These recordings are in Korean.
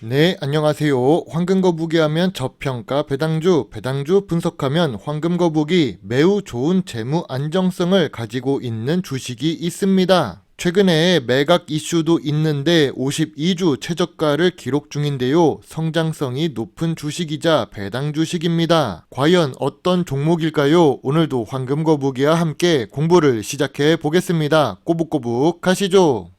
네, 안녕하세요. 황금거북이 하면 저평가 배당주, 배당주 분석하면 황금거북이 매우 좋은 재무 안정성을 가지고 있는 주식이 있습니다. 최근에 매각 이슈도 있는데 52주 최저가를 기록 중인데요. 성장성이 높은 주식이자 배당 주식입니다. 과연 어떤 종목일까요? 오늘도 황금거북이와 함께 공부를 시작해 보겠습니다. 꼬북꼬북 가시죠.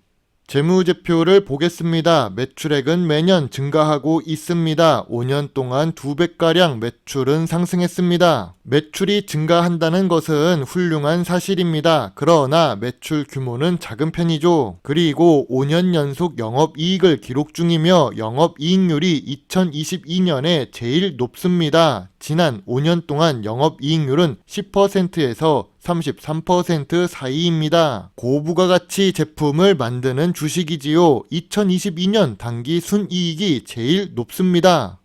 재무제표를 보겠습니다. 매출액은 매년 증가하고 있습니다. 5년 동안 2배가량 매출은 상승했습니다. 매출이 증가한다는 것은 훌륭한 사실입니다. 그러나 매출 규모는 작은 편이죠. 그리고 5년 연속 영업이익을 기록 중이며 영업이익률이 2022년에 제일 높습니다. 지난 5년 동안 영업이익률은 10%에서 33% 사이입니다. 고부가 가치 제품을 만드는 주식이지요. 2022년 당기 순이익이 제일 높습니다.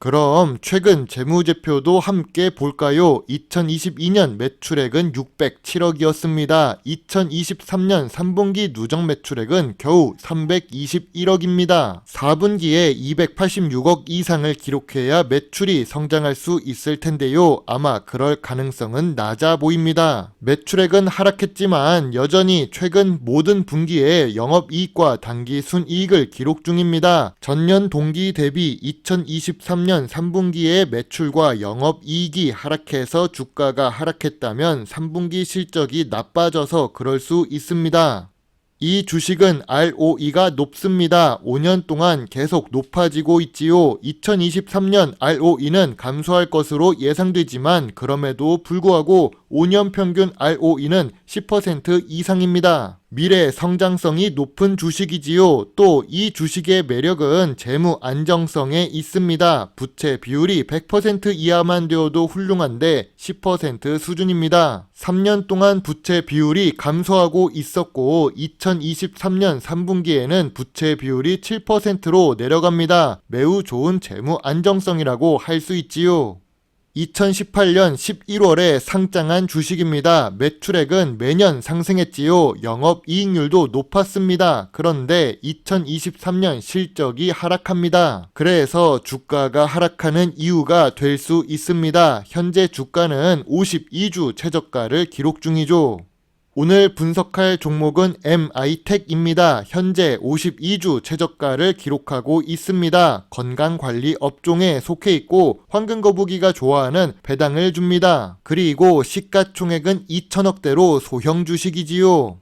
그럼 최근 재무제표도 함께 볼까요? 2022년 매출액은 607억이었습니다. 2023년 3분기 누적 매출액은 겨우 321억입니다. 4분기에 286억 이상을 기록해야 매출이 성장할 수 있을 텐데요. 아마 그럴 가능성은 낮아 보입니다. 매출액은 하락했지만 여전히 최근 모든 분기에 영업이익과 당기 순이익을 기록 중입니다. 전년 동기 대비 2023년 3분기에 매출과 영업이익이 하락해서 주가가 하락했다면 3분기 실적이 나빠져서 그럴 수 있습니다. 이 주식은 ROE가 높습니다. 5년 동안 계속 높아지고 있지요. 2023년 ROE는 감소할 것으로 예상되지만 그럼에도 불구하고 5년 평균 ROE는 10% 이상입니다. 미래 성장성이 높은 주식이지요. 또 이 주식의 매력은 재무 안정성에 있습니다. 부채 비율이 100% 이하만 되어도 훌륭한데 10% 수준입니다. 3년 동안 부채 비율이 감소하고 있었고 2023년 3분기에는 부채 비율이 7%로 내려갑니다. 매우 좋은 재무 안정성이라고 할 수 있지요. 2018년 11월에 상장한 주식입니다. 매출액은 매년 상승했지요. 영업이익률도 높았습니다. 그런데 2023년 실적이 하락합니다. 그래서 주가가 하락하는 이유가 될 수 있습니다. 현재 주가는 52주 최저가를 기록 중이죠. 오늘 분석할 종목은 MI텍입니다. 현재 52주 최저가를 기록하고 있습니다. 건강관리 업종에 속해 있고 황금거북이가 좋아하는 배당을 줍니다. 그리고 시가총액은 2천억대로 소형 주식이지요.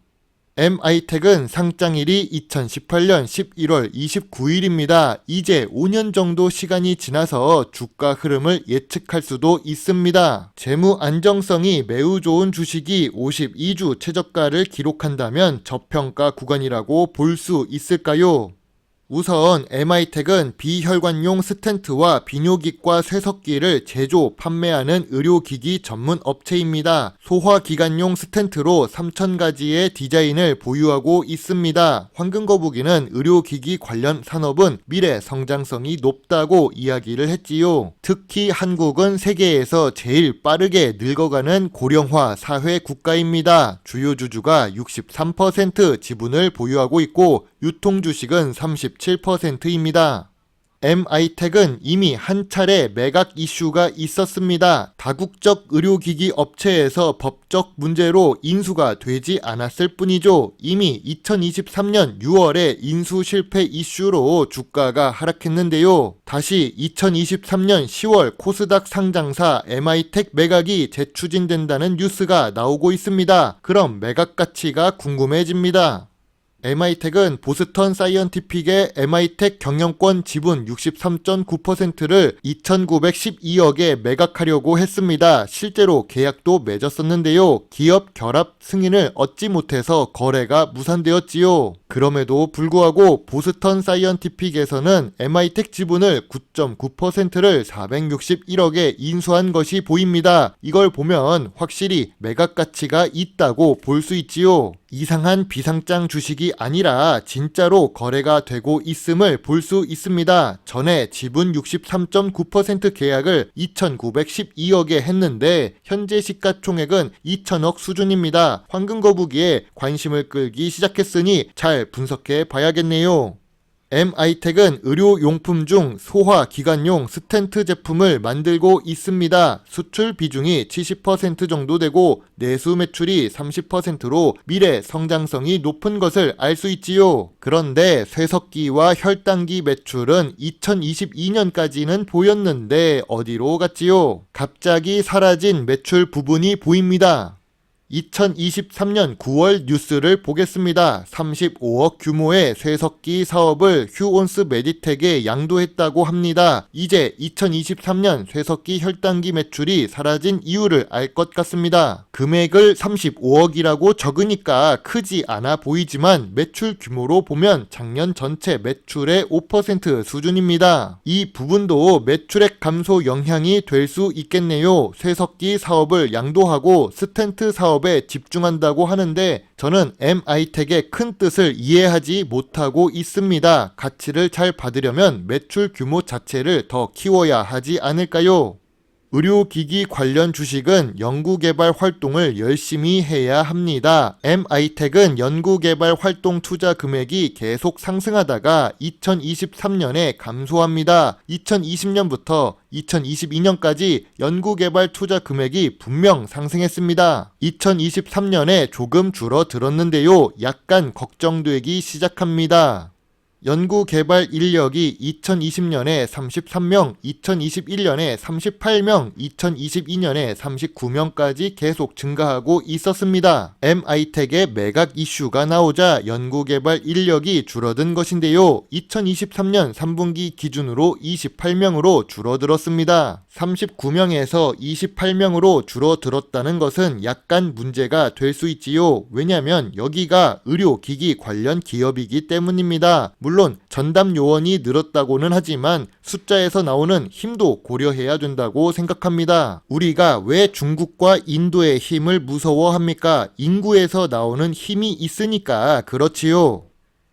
MI텍은 상장일이 2018년 11월 29일입니다. 이제 5년 정도 시간이 지나서 주가 흐름을 예측할 수도 있습니다. 재무 안정성이 매우 좋은 주식이 52주 최저가를 기록한다면 저평가 구간이라고 볼 수 있을까요? 우선 MI텍은 비혈관용 스텐트와 비뇨기과 쇠석기를 제조, 판매하는 의료기기 전문 업체입니다. 소화기관용 스텐트로 3,000가지의 디자인을 보유하고 있습니다. 황금거북이는 의료기기 관련 산업은 미래 성장성이 높다고 이야기를 했지요. 특히 한국은 세계에서 제일 빠르게 늙어가는 고령화 사회 국가입니다. 주요 주주가 63% 지분을 보유하고 있고 유통주식은 37%입니다. MI텍은 이미 한 차례 매각 이슈가 있었습니다. 다국적 의료기기 업체에서 법적 문제로 인수가 되지 않았을 뿐이죠. 이미 2023년 6월에 인수 실패 이슈로 주가가 하락했는데요. 다시 2023년 10월 코스닥 상장사 MI텍 매각이 재추진된다는 뉴스가 나오고 있습니다. 그럼 매각 가치가 궁금해집니다. MI텍은 보스턴 사이언티픽의 MI텍 경영권 지분 63.9%를 2,912억에 매각하려고 했습니다. 실제로 계약도 맺었었는데요. 기업 결합 승인을 얻지 못해서 거래가 무산되었지요. 그럼에도 불구하고 보스턴 사이언티픽에서는 MI텍 지분을 9.9%를 461억에 인수한 것이 보입니다. 이걸 보면 확실히 매각 가치가 있다고 볼 수 있지요. 이상한 비상장 주식이 아니라 진짜로 거래가 되고 있음을 볼 수 있습니다. 전에 지분 63.9% 계약을 2,912억에 했는데 현재 시가총액은 2천억 수준입니다. 황금거북이에 관심을 끌기 시작했으니 잘 분석해 봐야겠네요. MI텍은 의료용품 중 소화기관용 스텐트 제품을 만들고 있습니다. 수출 비중이 70% 정도 되고 내수 매출이 30%로 미래 성장성이 높은 것을 알 수 있지요. 그런데 쇠석기와 혈당기 매출은 2022년까지는 보였는데 어디로 갔지요? 갑자기 사라진 매출 부분이 보입니다. 2023년 9월 뉴스를 보겠습니다. 35억 규모의 쇠석기 사업을 휴온스 메디텍에 양도했다고 합니다. 이제 2023년 쇠석기 혈당기 매출이 사라진 이유를 알 것 같습니다. 금액을 35억이라고 적으니까 크지 않아 보이지만 매출 규모로 보면 작년 전체 매출의 5% 수준입니다. 이 부분도 매출액 감소 영향이 될 수 있겠네요. 쇠석기 사업을 양도하고 스텐트 사업에 집중한다고 하는데 저는 MI텍의 큰 뜻을 이해하지 못하고 있습니다. 가치를 잘 받으려면 매출 규모 자체를 더 키워야 하지 않을까요? 의료기기 관련 주식은 연구개발 활동을 열심히 해야 합니다. MI텍은 연구개발 활동 투자 금액이 계속 상승하다가 2023년에 감소합니다. 2020년부터 2022년까지 연구개발 투자 금액이 분명 상승했습니다. 2023년에 조금 줄어들었는데요. 약간 걱정되기 시작합니다. 연구개발 인력이 2020년에 33명, 2021년에 38명, 2022년에 39명까지 계속 증가하고 있었습니다. MI텍의 매각 이슈가 나오자 연구개발 인력이 줄어든 것인데요. 2023년 3분기 기준으로 28명으로 줄어들었습니다. 39명에서 28명으로 줄어들었다는 것은 약간 문제가 될 수 있지요. 왜냐하면 여기가 의료기기 관련 기업이기 때문입니다. 물론 전담 요원이 늘었다고는 하지만 숫자에서 나오는 힘도 고려해야 된다고 생각합니다. 우리가 왜 중국과 인도의 힘을 무서워합니까? 인구에서 나오는 힘이 있으니까 그렇지요.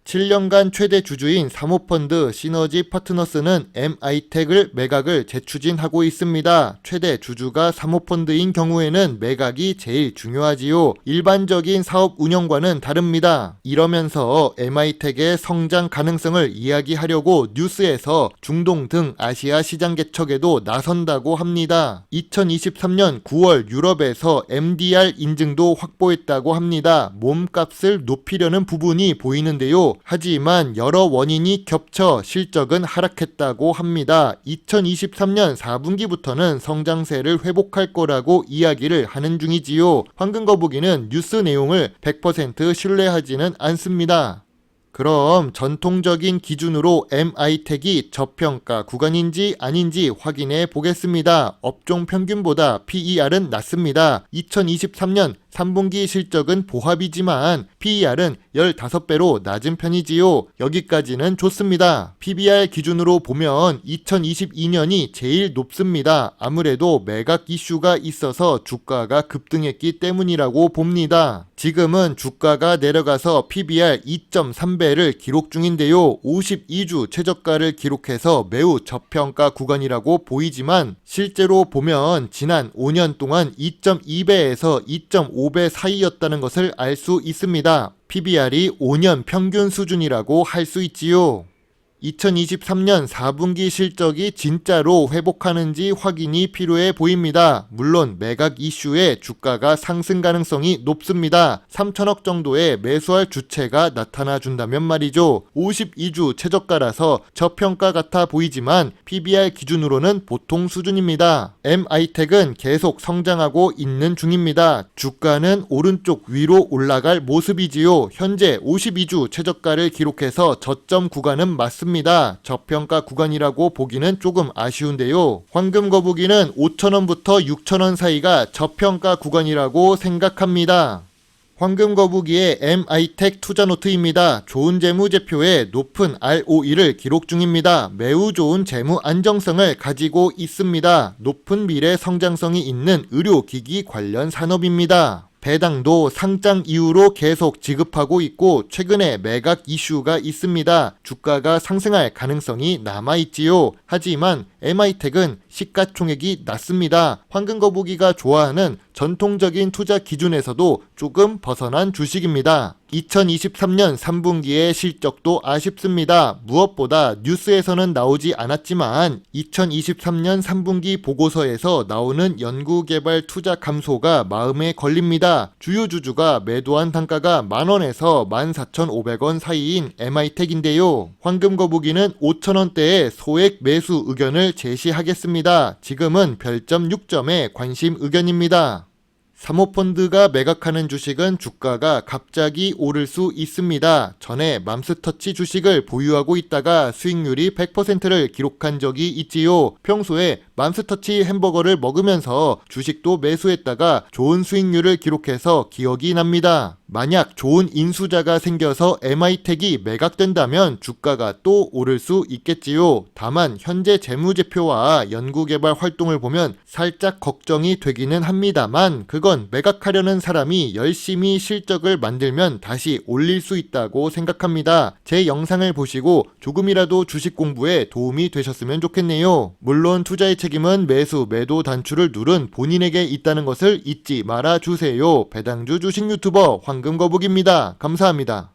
7년간 최대 주주인 사모펀드 시너지 파트너스는 MI텍을 매각을 재추진하고 있습니다. 최대 주주가 사모펀드인 경우에는 매각이 제일 중요하지요. 일반적인 사업 운영과는 다릅니다. 이러면서 MI텍의 성장 가능성을 이야기하려고 뉴스에서 중동 등 아시아 시장 개척에도 나선다고 합니다. 2023년 9월 유럽에서 MDR 인증도 확보했다고 합니다. 몸값을 높이려는 부분이 보이는데요. 하지만 여러 원인이 겹쳐 실적은 하락했다고 합니다. 2023년 4분기부터는 성장세를 회복할 거라고 이야기를 하는 중이지요. 황금거북이는 뉴스 내용을 100% 신뢰하지는 않습니다. 그럼 전통적인 기준으로 MI텍이 저평가 구간인지 아닌지 확인해 보겠습니다. 업종 평균보다 PER은 낮습니다. 2023년 3분기 실적은 보합이지만 PER은 15배로 낮은 편이지요. 여기까지는 좋습니다. PBR 기준으로 보면 2022년이 제일 높습니다. 아무래도 매각 이슈가 있어서 주가가 급등했기 때문이라고 봅니다. 지금은 주가가 내려가서 PBR 2.3배를 기록 중인데요. 52주 최저가를 기록해서 매우 저평가 구간이라고 보이지만 실제로 보면 지난 5년 동안 2.2배에서 2.5배 사이였다는 것을 알 수 있습니다. PBR이 5년 평균 수준이라고 할 수 있지요. 2023년 4분기 실적이 진짜로 회복하는지 확인이 필요해 보입니다. 물론 매각 이슈에 주가가 상승 가능성이 높습니다. 3천억 정도의 매수할 주체가 나타나 준다면 말이죠. 52주 최저가라서 저평가 같아 보이지만 PBR 기준으로는 보통 수준입니다. MI텍은 계속 성장하고 있는 중입니다. 주가는 오른쪽 위로 올라갈 모습이지요. 현재 52주 최저가를 기록해서 저점 구간은 맞습니다. 저평가 구간이라고 보기는 조금 아쉬운데요. 황금거북이는 5,000원부터 6,000원 사이가 저평가 구간이라고 생각합니다. 황금거북이의 MI텍 투자노트입니다. 좋은 재무제표에 높은 ROE를 기록 중입니다. 매우 좋은 재무 안정성을 가지고 있습니다. 높은 미래 성장성이 있는 의료기기 관련 산업입니다. 배당도 상장 이후로 계속 지급하고 있고 최근에 매각 이슈가 있습니다. 주가가 상승할 가능성이 남아있지요. 하지만 MI텍은 시가총액이 낮습니다. 황금거북이가 좋아하는 전통적인 투자 기준에서도 조금 벗어난 주식입니다. 2023년 3분기의 실적도 아쉽습니다. 무엇보다 뉴스에서는 나오지 않았지만 2023년 3분기 보고서에서 나오는 연구개발 투자 감소가 마음에 걸립니다. 주요 주주가 매도한 단가가 만원에서 14,500원 사이인 MI텍인데요. 황금거북이는 5,000원대의 소액 매수 의견을 제시하겠습니다. 지금은 별점 6점의 관심 의견입니다. 사모펀드가 매각하는 주식은 주가가 갑자기 오를 수 있습니다. 전에 맘스터치 주식을 보유하고 있다가 수익률이 100%를 기록한 적이 있지요. 평소에 맘스터치 햄버거를 먹으면서 주식도 매수했다가 좋은 수익률을 기록해서 기억이 납니다. 만약 좋은 인수자가 생겨서 MI텍이 매각된다면 주가가 또 오를 수 있겠지요. 다만 현재 재무제표와 연구개발 활동을 보면 살짝 걱정이 되기는 합니다만 그건 매각하려는 사람이 열심히 실적을 만들면 다시 올릴 수 있다고 생각합니다. 제 영상을 보시고 조금이라도 주식 공부에 도움이 되셨으면 좋겠네요. 물론 투자의 책임은 매수, 매도 단추를 누른 본인에게 있다는 것을 잊지 말아주세요. 배당주 주식 유튜버 황금거북입니다. 감사합니다.